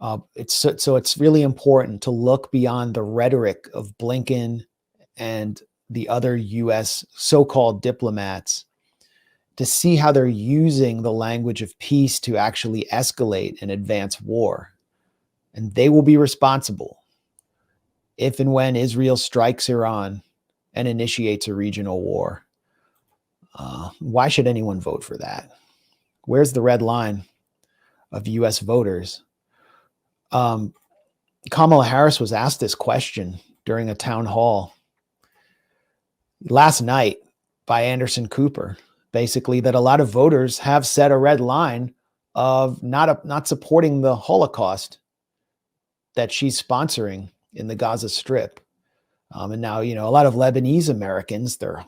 So it's really important to look beyond the rhetoric of Blinken and the other U.S. so-called diplomats to see how they're using the language of peace to actually escalate and advance war. And they will be responsible if and when Israel strikes Iran and initiates a regional war. Why should anyone vote for that? Where's the red line of U.S. voters? Kamala Harris was asked this question during a town hall last night by Anderson Cooper, basically that a lot of voters have set a red line of not supporting the Holocaust that she's sponsoring in the Gaza Strip. And now, a lot of Lebanese Americans, there are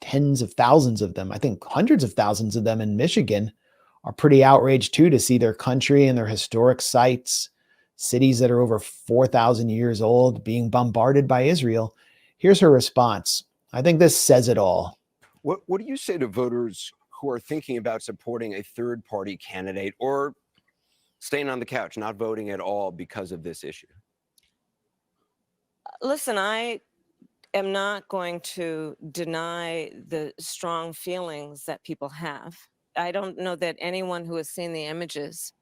tens of thousands of them, I think hundreds of thousands of them in Michigan, are pretty outraged too to see their country and their historic sites, cities that are over 4,000 years old, being bombarded by Israel. Here's her response. I think this says it all. What do you say to voters who are thinking about supporting a third-party candidate or staying on the couch, not voting at all because of this issue? Listen, I am not going to deny the strong feelings that people have. I don't know that anyone who has seen the images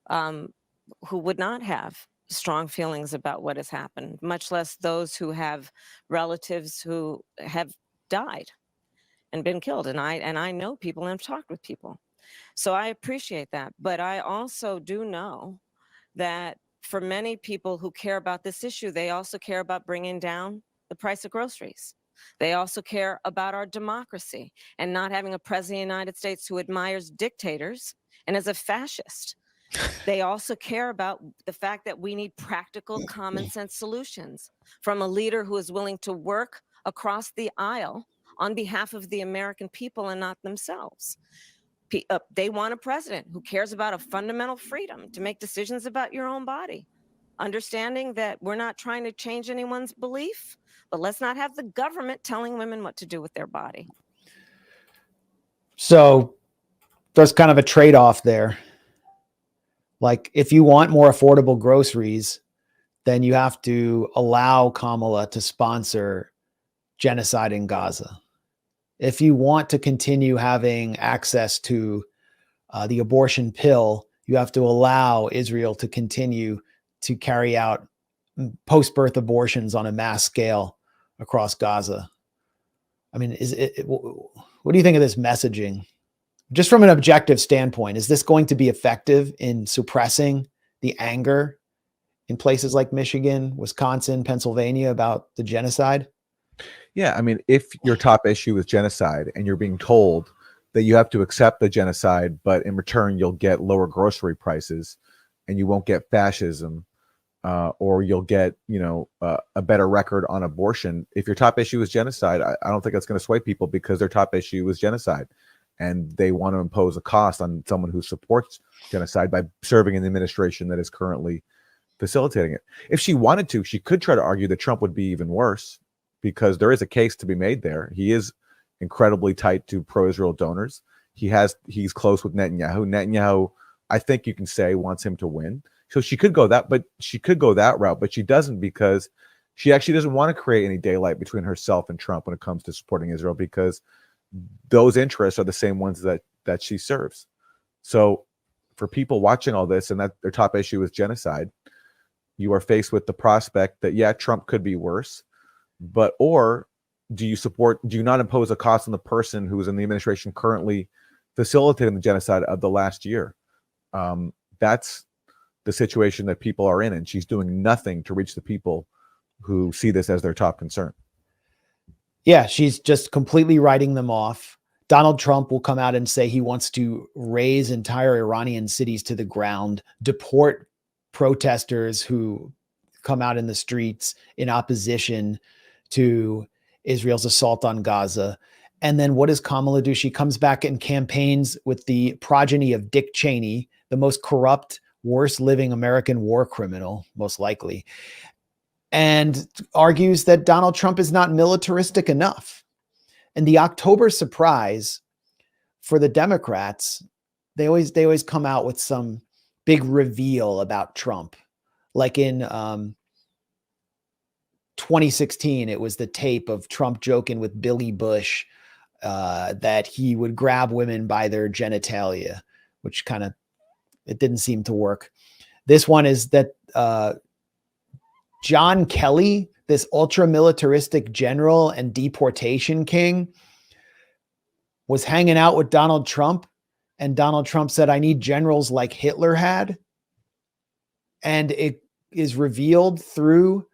who would not have strong feelings about what has happened, much less those who have relatives who have died and been killed. And I know people and have talked with people. So I appreciate that. But I also do know that for many people who care about this issue, they also care about bringing down the price of groceries. They also care about our democracy and not having a president of the United States who admires dictators and is a fascist. They also care about the fact that we need practical, common sense solutions from a leader who is willing to work across the aisle on behalf of the American people and not themselves. They want a president who cares about a fundamental freedom to make decisions about your own body, understanding that we're not trying to change anyone's belief, but let's not have the government telling women what to do with their body. So there's kind of a trade-off there. Like, if you want more affordable groceries, then you have to allow Kamala to sponsor genocide in Gaza. If you want to continue having access to the abortion pill, you have to allow Israel to continue to carry out post-birth abortions on a mass scale across Gaza. I mean, what do you think of this messaging? Just from an objective standpoint, is this going to be effective in suppressing the anger in places like Michigan, Wisconsin, Pennsylvania about the genocide? Yeah, I mean, if your top issue is genocide and you're being told that you have to accept the genocide, but in return you'll get lower grocery prices and you won't get fascism, or you'll get, a better record on abortion. If your top issue is genocide, I don't think that's going to sway people, because their top issue is genocide. And they want to impose a cost on someone who supports genocide by serving in the administration that is currently facilitating it. If she wanted to, she could try to argue that Trump would be even worse, because there is a case to be made there. He is incredibly tight to pro-Israel donors. He's close with Netanyahu. Netanyahu, I think you can say, wants him to win. So she could go that route, but she doesn't, because she actually doesn't want to create any daylight between herself and Trump when it comes to supporting Israel, because those interests are the same ones that she serves. So for people watching all this and that their top issue is genocide, you are faced with the prospect that, yeah, Trump could be worse, or do you not impose a cost on the person who is in the administration currently facilitating the genocide of the last year? That's the situation that people are in, and she's doing nothing to reach the people who see this as their top concern. Yeah, she's just completely writing them off. Donald Trump will come out and say he wants to raze entire Iranian cities to the ground, deport protesters who come out in the streets in opposition to Israel's assault on Gaza. And then what does Kamala do? She comes back and campaigns with the progeny of Dick Cheney, the most corrupt, worst living American war criminal, most likely, and argues that Donald Trump is not militaristic enough. And the October surprise for the Democrats, they always come out with some big reveal about Trump. Like in 2016, it was the tape of Trump joking with Billy Bush that he would grab women by their genitalia, which kind of, it didn't seem to work. This one is that John Kelly, this ultra militaristic general and deportation king, was hanging out with Donald Trump, and Donald Trump said, "I need generals like Hitler had." And it is revealed through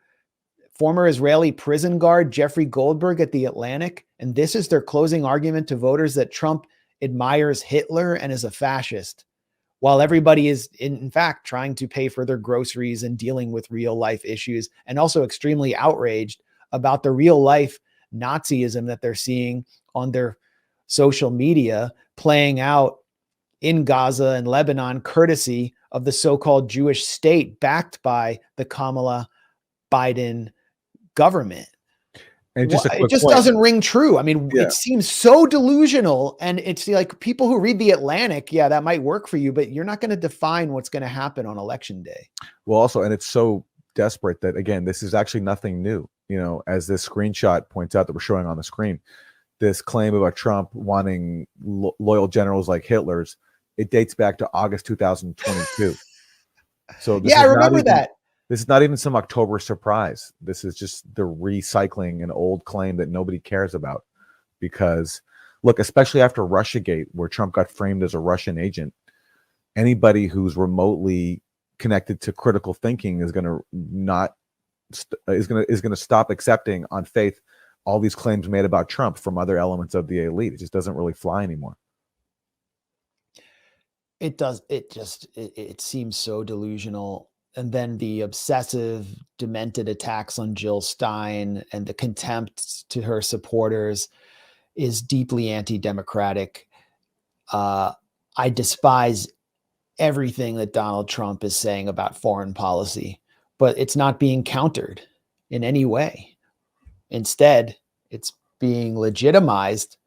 former Israeli prison guard Jeffrey Goldberg at The Atlantic. And this is their closing argument to voters, that Trump admires Hitler and is a fascist, while everybody is in fact trying to pay for their groceries and dealing with real life issues, and also extremely outraged about the real life Nazism that they're seeing on their social media playing out in Gaza and Lebanon, courtesy of the so-called Jewish state backed by the Kamala Biden government. And just a It quick just point. doesn't ring true. I mean, Yeah. it seems so delusional, and it's like people who read The Atlantic, yeah, that might work for you, but you're not going to define what's going to happen on election day. Well, also, and it's so desperate that, again, this is actually nothing new. You know, as this screenshot points out that we're showing on the screen, this claim about Trump wanting loyal generals like Hitler's, it dates back to August 2022. So this Yeah, I is not remember even- that. This is not even some October surprise. This is just the recycling an old claim that nobody cares about. Because, look, especially after Russiagate, where Trump got framed as a Russian agent, anybody who's remotely connected to critical thinking is going to stop accepting on faith all these claims made about Trump from other elements of the elite. It just doesn't really fly anymore. It does. It seems so delusional. And then the obsessive, demented attacks on Jill Stein and the contempt to her supporters is deeply anti-democratic. I despise everything that Donald Trump is saying about foreign policy, but it's not being countered in any way. Instead, it's being legitimized.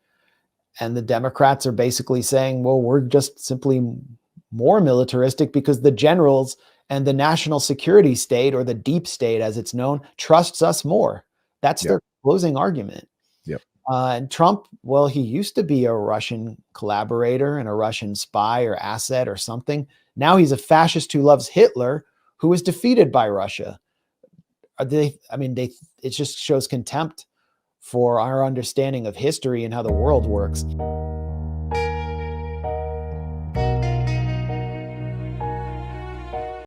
And the Democrats are basically saying, well, we're just simply more militaristic because the generals and the national security state, or the deep state as it's known, trusts us more. That's their closing argument. Yep. And Trump, well, he used to be a Russian collaborator and a Russian spy or asset or something. Now he's a fascist who loves Hitler, who was defeated by Russia. It just shows contempt for our understanding of history and how the world works.